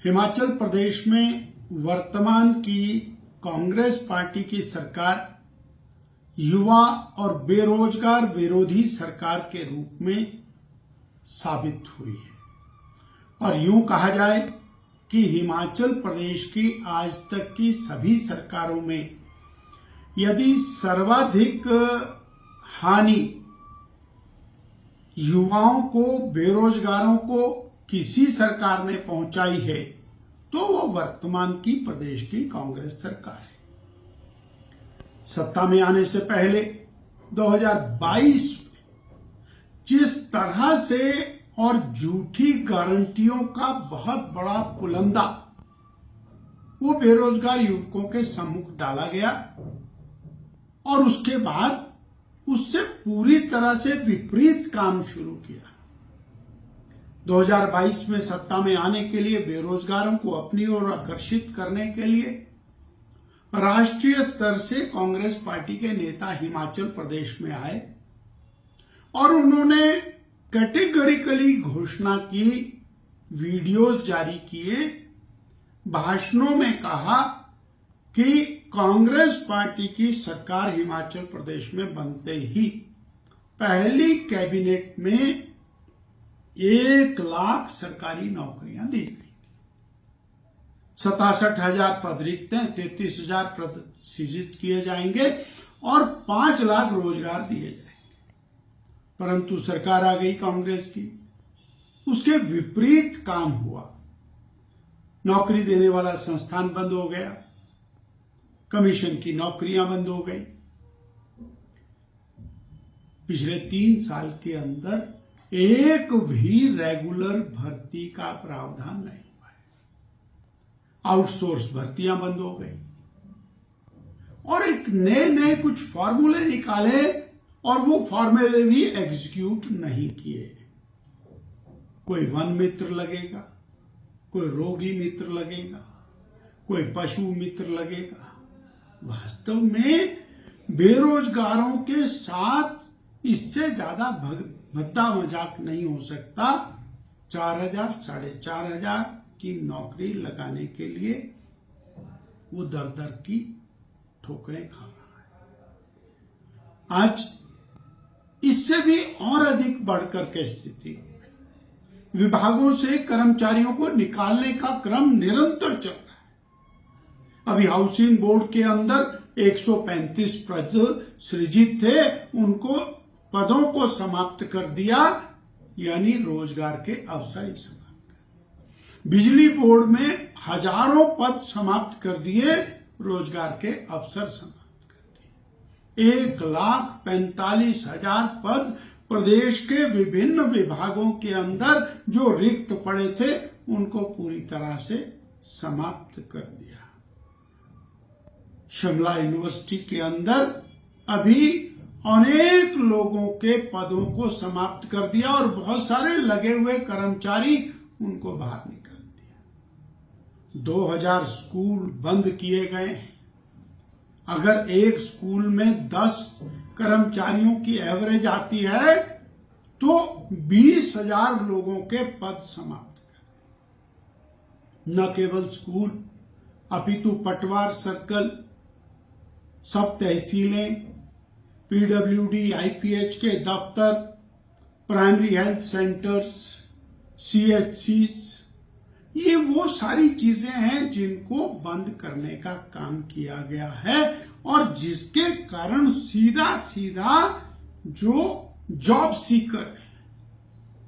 हिमाचल प्रदेश में वर्तमान की कांग्रेस पार्टी की सरकार युवा और बेरोजगार विरोधी सरकार के रूप में साबित हुई है और यूं कहा जाए कि हिमाचल प्रदेश की आज तक की सभी सरकारों में यदि सर्वाधिक हानि युवाओं को, बेरोजगारों को किसी सरकार ने पहुंचाई है तो वो वर्तमान की प्रदेश की कांग्रेस सरकार है। सत्ता में आने से पहले 2022 में जिस तरह से और झूठी गारंटियों का बहुत बड़ा पुलंदा वो बेरोजगार युवकों के सम्मुख डाला गया और उसके बाद उससे पूरी तरह से विपरीत काम शुरू किया। 2022 में सत्ता में आने के लिए बेरोजगारों को अपनी ओर आकर्षित करने के लिए राष्ट्रीय स्तर से कांग्रेस पार्टी के नेता हिमाचल प्रदेश में आए और उन्होंने कैटेगरिकली घोषणा की, वीडियोस जारी किए, भाषणों में कहा कि कांग्रेस पार्टी की सरकार हिमाचल प्रदेश में बनते ही पहली कैबिनेट में 1 लाख सरकारी नौकरियां दी गई, 67,000 पद रिक्त हैं, 33,000 पद सृजित किए जाएंगे और 5 लाख रोजगार दिए जाएंगे। परंतु सरकार आ गई कांग्रेस की, उसके विपरीत काम हुआ। नौकरी देने वाला संस्थान बंद हो गया, कमीशन की नौकरियां बंद हो गई। पिछले 3 साल के अंदर एक भी रेगुलर भर्ती का प्रावधान नहीं हुआ है। आउटसोर्स भर्तियां बंद हो गई और एक नए कुछ फॉर्मूले निकाले और वो फॉर्मूले भी एग्जीक्यूट नहीं किए। कोई वन मित्र लगेगा, कोई रोगी मित्र लगेगा, कोई पशु मित्र लगेगा। वास्तव में बेरोजगारों के साथ इससे ज्यादा भद्दा मजाक नहीं हो सकता। 4,000, 4,500 की नौकरी लगाने के लिए वो दर की ठोकरें खा रहा है। आज इससे भी और अधिक बढ़कर के स्थिति, विभागों से कर्मचारियों को निकालने का क्रम निरंतर चल रहा है। अभी हाउसिंग बोर्ड के अंदर 135 पद सृजित थे, उनको पदों को समाप्त कर दिया, यानी रोजगार के अवसर ही समाप्त कर। बिजली बोर्ड में हजारों पद समाप्त कर दिए, रोजगार के अवसर समाप्त कर दिए। 1,45,000 पद प्रदेश के विभिन्न विभागों के अंदर जो रिक्त पड़े थे उनको पूरी तरह से समाप्त कर दिया। शिमला यूनिवर्सिटी के अंदर अभी अनेक लोगों के पदों को समाप्त कर दिया और बहुत सारे लगे हुए कर्मचारी उनको बाहर निकाल दिया। 2000 स्कूल बंद किए गए। अगर एक स्कूल में 10 कर्मचारियों की एवरेज आती है तो 20,000 लोगों के पद समाप्त कर। न केवल स्कूल अपितु पटवार सर्कल, सब तहसीलें, पीडब्ल्यूडी, आईपीएच के दफ्तर, प्राइमरी हेल्थ सेंटर्स, सीएचसीज, ये वो सारी चीजें हैं जिनको बंद करने का काम किया गया है और जिसके कारण सीधा जो जॉब सीकर है,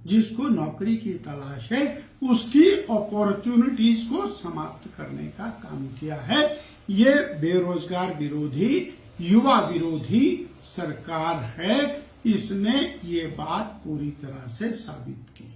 जिसको नौकरी की तलाश है, उसकी अपॉर्चुनिटीज को समाप्त करने का काम किया है। ये बेरोजगार विरोधी, युवा विरोधी सरकार है। इसने ये बात पूरी तरह से साबित की।